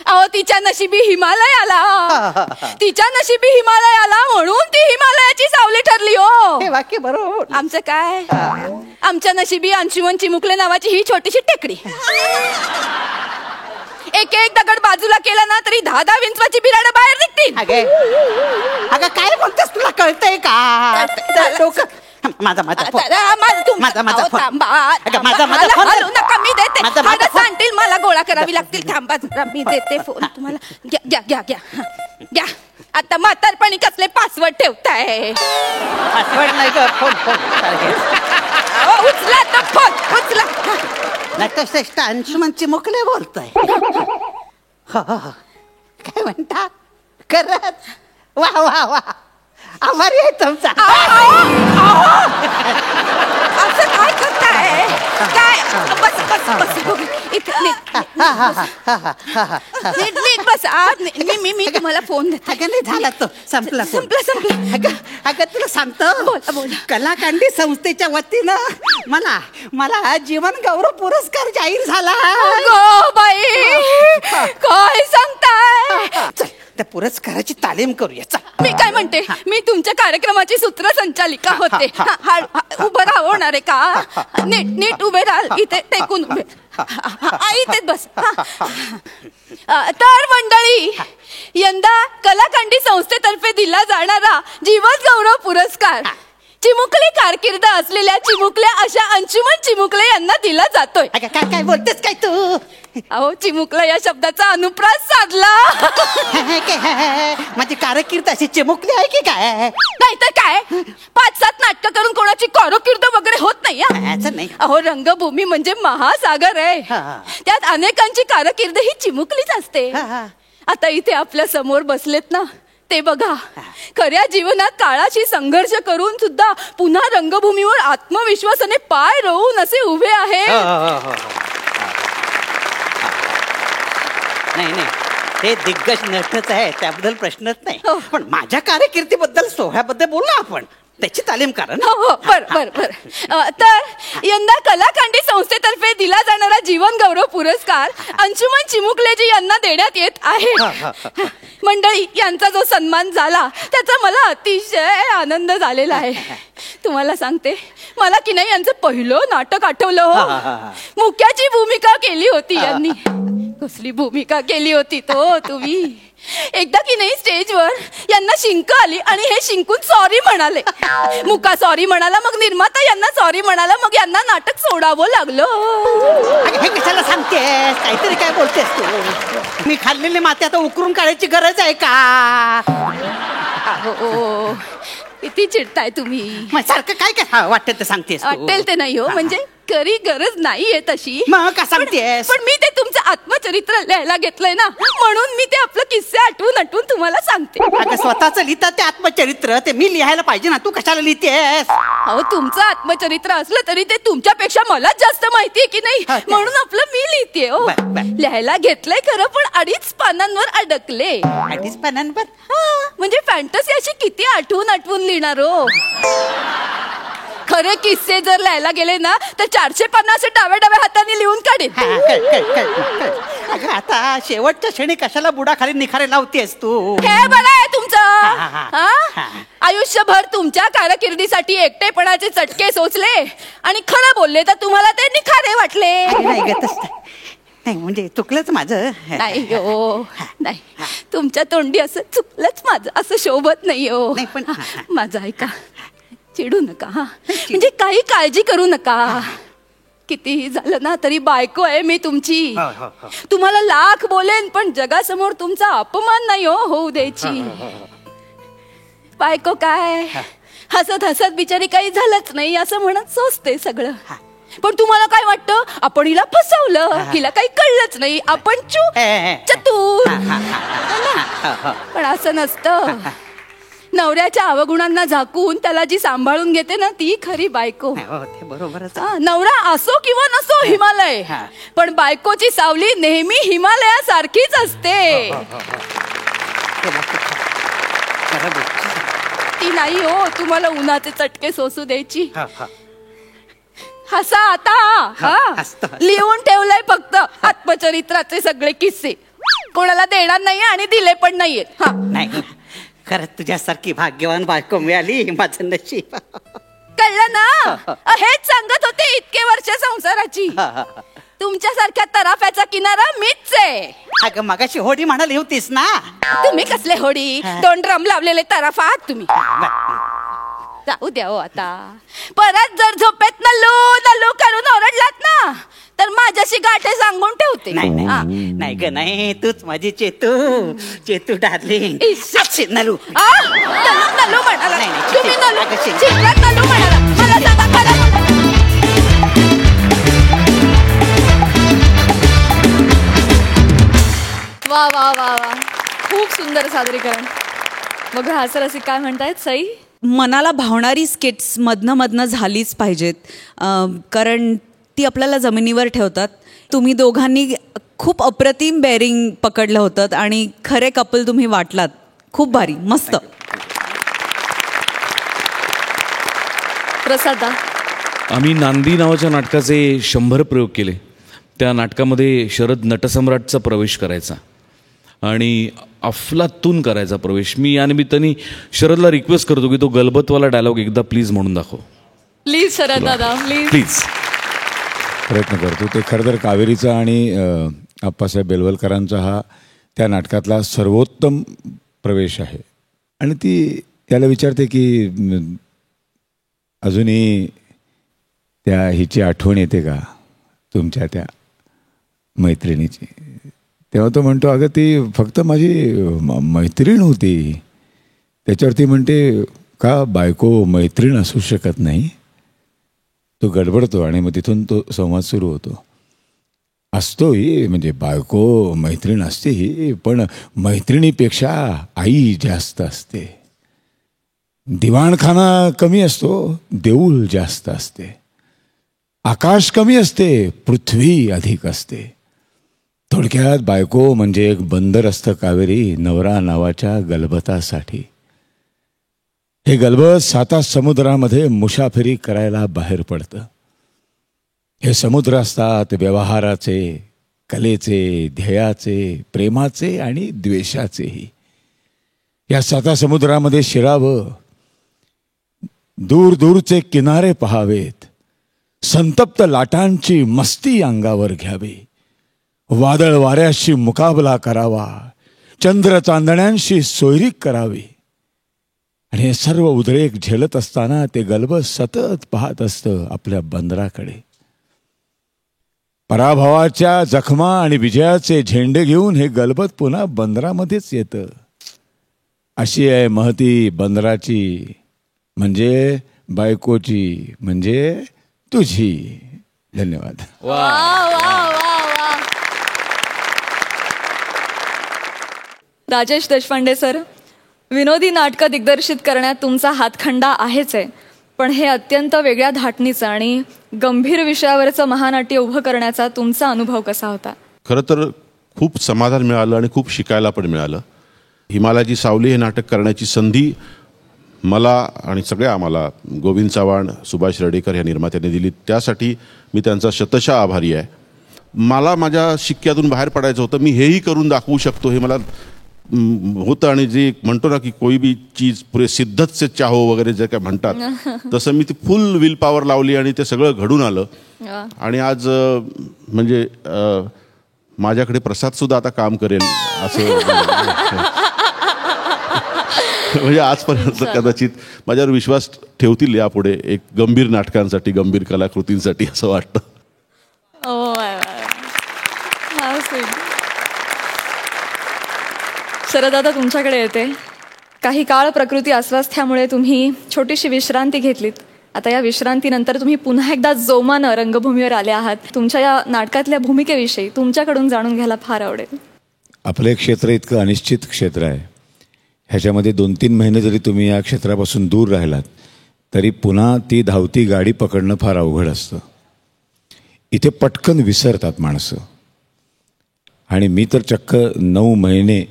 अहो तिच्या नशिबी हिमालय आला, तिच्या नशिबी हिमालय आला म्हणून ती हिमालयाची सावली ठरली. हो हे वाक्य बरोबर. आमचं काय? आमच्या नशिबी अंशुमन चिमुकले नावाची ही छोटीशी टेकडी. एक दगड बाजूला केला ना तरी 10 विंचवाची बिराड बाहेर निघतील. अगं काय बोलतेस? तुला कळतंय का? माझा सांगतील मला गोळा करावी लागतील. थांबा जरा मी देते फोन तुम्हाला. घ्या. आता म्हातारपणी कसले पासवर्ड ठेवताय? पासवर्ड नाही का? फोन उचला तर फोन उचला. नटश्रेष्ठ अंशुमन चिमुकले बोलतोय. काय म्हणता? करत वा आभारी आहे तुमचा. असं काय करताय? काय बस नीट बस. मी तुम्हाला फोन देते. नाही झाला तो संपला. अगं तुला सांगतो, बोला. कलाकांडी संस्थेच्या वतीनं मला जीवन गौरव पुरस्कार जाहीर झाला. गो बाई काय सांगताय? त्या पुरस्काराची तालीम करूया. चल. मी काय म्हणते, मी तुमच्या कार्यक्रमाची सूत्रसंचालिका होते. उभं राहणार आहे का? नीट नीट उभे राहाल, इथे टेकून उभे. इथेच बस. तर मंडळी, यंदा कलाकांडी संस्थेतर्फे दिला जाणारा जीवन गौरव पुरस्कार चिमुकली कारकीर्द असलेल्या चिमुकल्या अशा अंशुमन चिमुकले यांना दिला जातोय. काय काय बोलतेस काय तू? अहो, चिमुकला या शब्दाचा अनुप्रास साधला. माझी कारकीर्द अशी चिमुकली आहे की काय? नाहीतर काय, 5-7 नाटकं करून कोणाची कारकीर्द वगैरे होत नाही. असं नाही. अहो, रंगभूमी म्हणजे महासागर आहे. त्यात अनेकांची कारकीर्द ही चिमुकलीच असते. आता इथे आपल्या समोर बसलेत ना, ते बघा, खऱ्या जीवनात काळाशी संघर्ष करून सुद्धा पुन्हा रंगभूमीवर आत्मविश्वासाने पाय रोवून असे उभे आहे. नाही, हे दिग्गज नटच आहे, त्याबद्दल प्रश्नच नाही. पण माझ्या कारकिर्दीबद्दल, सोहळ्याबद्दल बोलू आपण, त्याची तालीम करा ना. हो, बर. तर यंदा कलाकांडी संस्थेतर्फे दिला जाणारा जीवन गौरव पुरस्कार अंशुमन चिमुकलेजी यांना देण्यात येत आहे. मंडळी, यांचा जो सन्मान झाला त्याचा मला अतिशय आनंद झालेला आहे. तुम्हाला सांगते, मला की नाही यांचं पहिलं नाटक आठवलं हो. मुख्याची भूमिका केली होती यांनी. कसली भूमिका केली होती तो तुम्ही. एकदा की नाही स्टेजवर यांना शिंक आली आणि हे शिंकून सॉरी म्हणाले. मुका सॉरी म्हणाला, मग निर्माता यांना सॉरी म्हणाला, मग यांना नाटक सोडावं लागलं. हे कशाला सांगतेस? काहीतरी काय बोलतेस तू? मी खाल्लेली माती आता उकरून काढायची गरज आहे का? हो, किती चिडताय तुम्ही. सारखं काय काय वाटतं ते सांगतेस? वाटेल ते नाही हो, म्हणजे खरी गरज नाहीये तशी. मग का सांगतेस? पण मी ते तुमचं आत्मचरित्र लिहायला घेतलंय ना, म्हणून मी ते आपलं किस्से आठवून तुम्हाला सांगते. अगं, स्वतःच लिहितात ते आत्मचरित्र, ते मी लिहायला पाहिजे ना. तू कशाला लिहितेस? अहो, तुमचं आत्मचरित्र असलं तरी ते तुमच्यापेक्षा मलाच जास्त माहितीये की नाही, म्हणून आपलं मी लिहिते. हो, लिहायला घेतलंय खरं, पण 2.5 पानांवर अडकले. 2.5 पानांवर? म्हणजे फॅन्टसी अशी किती आठवून लिहिणार हो. खरे किस्से जर लिहायला गेले ना, तर 400 पानं असे डाव्या हाताने लिहून काढेल. आता शेवटच्या क्षणी कशाला बुडाखाली निखारे लावतेस तू? हे बरं आहे तुमचं. आयुष्यभर तुमच्या कारकिर्दीसाठी एकटेपणाचे चटके सोचले आणि खरं बोलले तर तुम्हाला ते निखारे वाटले. नाही, म्हणजे चुकलंच माझं. नाही हो, नाही, तुमच्या तोंडी असं चुकलंच माझं असं शोभत नाही हो. पण माझं ऐका, चिडू नका. म्हणजे काही काळजी करू नका. कितीही झालं ना तरी बायको आहे मी तुमची. तुम्हाला लाख बोलेन, पण जगासमोर तुमचा अपमान नाही होऊ द्यायची. बायको काय, हसत हसत बिचारी काही झालंच नाही असं म्हणत सोचते सगळं. पण तुम्हाला काय वाटतं, आपण हिला फसवलं, हिला काही कळलंच नाही, आपण चतुर. पण असं नसतं. नवऱ्याच्या अवगुणांना झाकून त्याला जी सांभाळून घेते ना, ती खरी बायको. बरोबरच. नवरा असो किंवा नसो हिमालय, पण बायकोची सावली नेहमी हिमालयासारखीच असते. ती नाही हो तुम्हाला उन्हाचे चटके सोसू द्यायची. हसा आता. लिहून ठेवलंय फक्त आत्मचरित्राचे सगळे किस्से. कोणाला देणार नाहीये आणि दिले पण नाहीये. नाही, खरंच तुझ्यासारखी भाग्यवान बायको मिळाली माझं नशीब. कळलं ना? हेच सांगत होते इतके वर्ष संसाराची. तुमच्यासारख्या तराफ्याचा किनारा मीच आहे. अगं, मगाशी होडी म्हणाली होतीस ना. तुम्ही कसले होडी? 2 ड्रम लावलेले तराफा आहात तुम्ही. जाऊ द्या हो आता. परत जर झोपेत नल्लू करून ओरडलात ना, तर माझ्याशी गाठे सांगून ठेवते. नाही ग, नाही, तूच माझी चेतू डार्लिंग. नलू म्हणाला तुम्ही. नलू म्हणाला. मला सांगा खरं. वा वा वा वा, खूप सुंदर सादरीकरण. मग हास्यरसिक काय म्हणतायत सई? मनाला भावणारी स्किट्स मधनं झालीच पाहिजेत, कारण ती आपल्याला जमिनीवर ठेवतात. तुम्ही दोघांनी खूप अप्रतिम बेअरिंग पकडलं होतं आणि खरे कपल तुम्ही वाटलात. खूप भारी, मस्त. प्रसादा, आम्ही नांदी नावाच्या नाटकाचे 100 प्रयोग केले. त्या नाटकामध्ये शरद नटसम्राटचा प्रवेश करायचा आणि अफलातून करायचा प्रवेश. मी या निमित्ताने शरदला रिक्वेस्ट करतो की तो गलबतवाला डायलॉग एकदा प्लीज म्हणून दाखव. प्लीज शरद दादा प्लीज. प्लीज. प्रयत्न करतो. ते खरं तर कावेरीचा आणि आप्पासाहेब बेलवलकरांचा हा त्या नाटकातला सर्वोत्तम प्रवेश आहे. आणि ती त्याला विचारते की अजूनही त्या हिची आठवण येते का तुमच्या त्या मैत्रिणीची. तेव्हा तो म्हणतो अगं ती फक्त माझी मैत्रीण होती. त्याच्यावरती म्हणते का बायको मैत्रीण असू शकत नाही. तो गडबडतो आणि मग तिथून तो संवाद सुरू होतो. असतो ही म्हणजे बायको मैत्रीण असते ही, पण मैत्रिणीपेक्षा आई जास्त असते. दिवाणखाना कमी असतो, देऊळ जास्त असते. आकाश कमी असते, पृथ्वी अधिक असते. थोडक्यात बायको म्हणजे एक बंदर असतं कावेरी नवरा नावाच्या गलबतासाठी. हे गलबत 7 समुद्रामध्ये मुसाफिरी करायला बाहेर पडतं. हे समुद्र असतात व्यवहाराचे, कलेचे, ध्येयाचे, प्रेमाचे आणि द्वेषाचेही. या 7 समुद्रामध्ये शिरावं, दूर दूरचे किनारे पहावेत, संतप्त लाटांची मस्ती अंगावर घ्यावी, वादळ वाऱ्याशी मुकाबला करावा, चंद्र चांदण्यांशी सोयरीक करावी. आणि हे सर्व उद्रेक झेलत असताना ते गलबत सतत पाहत असतं आपल्या बंदराकडे. पराभवाच्या जखमा आणि विजयाचे झेंडे घेऊन हे गलबत पुन्हा बंदरामध्येच येतं. अशी आहे महती बंदराची, म्हणजे बायकोची, म्हणजे तुझी. धन्यवाद. राजेश देशपांडे सर, विनोदी नाटकं दिग्दर्शित करण्यात तुमचा हातखंडा आहेच आहे, पण हे अत्यंत वेगळ्या धाटणीचं आणि गंभीर विषयावरचं महानाट्य उभं करण्याचा तुमचा अनुभव कसा होता? खरं तर खूप समाधान मिळालं आणि खूप शिकायला पण मिळालं. हिमालयाची सावली हे नाटक करण्याची संधी मला आणि सगळ्या आम्हाला गोविंद चव्हाण, सुभाष रेडेकर या निर्मात्यांनी दिली. त्यासाठी मी त्यांचा शतशः आभारी आहे. मला माझ्या शिक्क्यातून बाहेर पडायचं होतं. मी हेही करून दाखवू शकतो हे मला होतं. आणि जे म्हणतो ना की कोई भी चीज पुरे सिद्धत से चाहो वगैरे जे काय म्हणतात, तसं मी ती फुल विल पॉवर लावली आणि ते सगळं घडून आलं. आणि आज म्हणजे माझ्याकडे प्रसाद सुद्धा आता काम करेल असं म्हणजे आजपर्यंत कदाचित माझ्यावर विश्वास ठेवतील यापुढे एक गंभीर नाटकांसाठी, गंभीर कलाकृतींसाठी असं वाटतं. शरदादा तुमच्याकडे येते. काही काळ प्रकृती अस्वास्थ्यामुळे तुम्ही छोटीशी विश्रांती घेतलीत. आता या विश्रांतीनंतर तुम्ही पुन्हा एकदा जोमानं रंगभूमीवर आले आहात. तुमच्या या नाटकातल्या भूमिकेविषयी तुमच्याकडून जाणून घ्यायला फार आवडेल. आपलं क्षेत्र इतकं अनिश्चित क्षेत्र आहे. ह्याच्यामध्ये 2-3 महिने जरी तुम्ही या क्षेत्रापासून दूर राहिलात तरी पुन्हा ती धावती गाडी पकडणं फार अवघड असतं. इथे पटकन विसरतात माणसं. आणि मी तर चक्क 9 महिने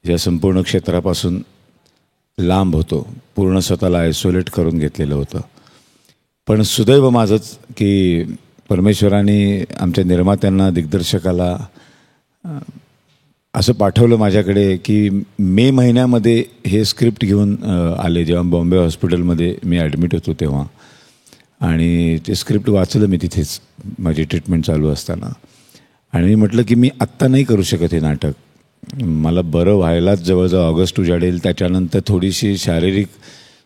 या संपूर्ण क्षेत्रापासून लांब होतो. पूर्ण स्वतःला आयसोलेट करून घेतलेलं होतं. पण सुदैव माझंच की परमेश्वराने आमच्या निर्मात्यांना, दिग्दर्शकाला असं पाठवलं माझ्याकडे की मे महिन्यामध्ये हे स्क्रिप्ट घेऊन आले. जेव्हा बॉम्बे हॉस्पिटलमध्ये मी ॲडमिट होतो तेव्हा. आणि ते स्क्रिप्ट वाचलं मी तिथेच माझी ट्रीटमेंट चालू असताना. आणि मी म्हटलं की मी आत्ता नाही करू शकत हे नाटक. मला बरं व्हायलाच जवळजवळ ऑगस्ट उजाडेल. त्याच्यानंतर थोडीशी शारीरिक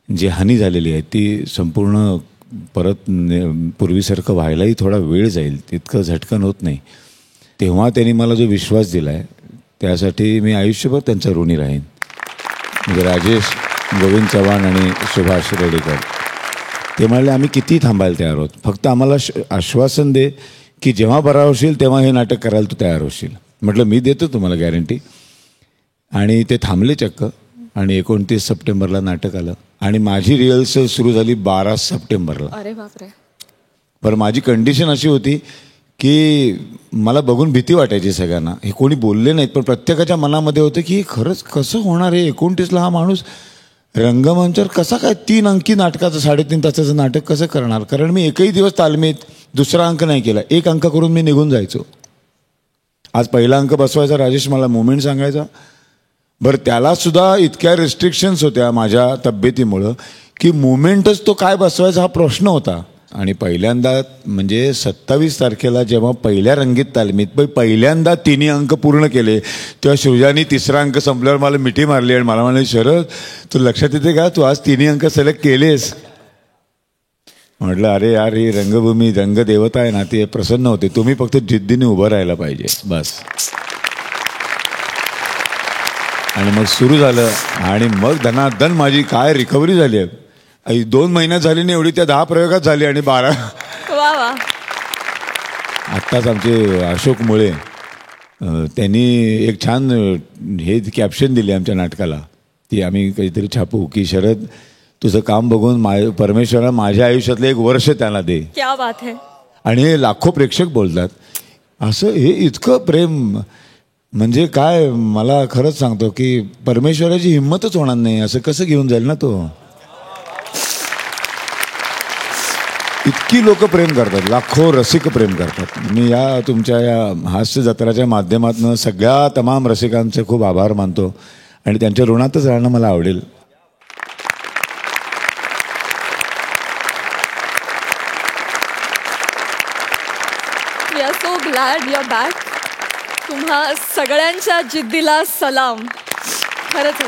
जी हानी झालेली आहे ती संपूर्ण परत पूर्वीसारखं व्हायलाही थोडा वेळ जाईल. तितकं झटकन होत नाही. तेव्हा त्यांनी मला जो विश्वास दिला आहे त्यासाठी मी आयुष्यभर त्यांचा ऋणी राहीन. म्हणजे राजेश, गोविंद चव्हाण आणि सुभाष रेडेकर ते म्हणाले आम्ही किती थांबायला तयार आहोत, फक्त आम्हाला आश्वासन दे की जेव्हा बरा होशील तेव्हा हे नाटक करायला तू तयार होशील. म्हटलं मी देतो तुम्हाला गॅरंटी. आणि ते थांबले चक्क. आणि 29 सप्टेंबरला नाटक आलं. आणि माझी रिहर्सल सुरू झाली 12 सप्टेंबरला. अरे बापरे. पण माझी कंडिशन अशी होती की मला बघून भीती वाटायची सगळ्यांना. हे कोणी बोलले नाहीत पण प्रत्येकाच्या मनामध्ये होतं की खरंच कसं होणार आहे. 29ला हा माणूस रंगमंचावर कसा काय 3 अंकी नाटकाचं 3.5 तासाचं नाटक कसं करणार. कारण मी एकही दिवस तालमीत दुसरा अंक नाही केला. 1 अंक करून मी निघून जायचो. आज पहिला अंक बसवायचा राजेश, मला मुवमेंट सांगायचा. बरं त्याला सुद्धा इतक्या रिस्ट्रिक्शन्स होत्या माझ्या तब्येतीमुळं की मुवमेंटच तो काय बसवायचा हा प्रश्न होता. आणि पहिल्यांदा म्हणजे 27 तारखेला जेव्हा पहिल्या रंगीत तालमीत पहिल्यांदा 3 अंक पूर्ण केले तेव्हा सृजानी 3रा अंक संपल्यावर मला मिठी मारली आणि मला म्हणाले, शरद तू लक्षात येते का, तू आज 3 अंक सिलेक्ट केलेस. म्हटलं अरे यार, ही रंगभूमी रंगदेवता आहे ना, ते प्रसन्न होते. तुम्ही फक्त जिद्दीने उभं राहायला पाहिजे बस. आणि मग सुरू झालं आणि मग धनाधन माझी काय रिकव्हरी झाली आहे. 2 महिन्यात झाली नाही एवढी त्या 10 प्रयोगात झाली आणि 12. वा वा. आत्ताच आमचे अशोक मुळे त्यांनी एक छान हे कॅप्शन दिले आमच्या नाटकाला, ती आम्ही काहीतरी छापू की शरद तुझं काम बघून परमेश्वरा माझ्या आयुष्यातलं 1 वर्ष त्यांना दे. क्या बात है. आणि हे लाखो प्रेक्षक बोलतात. असं हे इतकं प्रेम म्हणजे काय, मला खरंच सांगतो की परमेश्वराची हिंमतच होणार नाही, असं कसं घेऊन जाईल ना तो. इतकी लोक प्रेम करतात, लाखो रसिक प्रेम करतात. मी या तुमच्या या हास्य जत्राच्या माध्यमातून सगळ्या तमाम रसिकांचे खूप आभार मानतो आणि त्यांच्या ऋणातच राहणं मला आवडेल. We are so glad you are back. तुम्हा सगळ्यांच्या जिद्दीला सलाम. खरंच.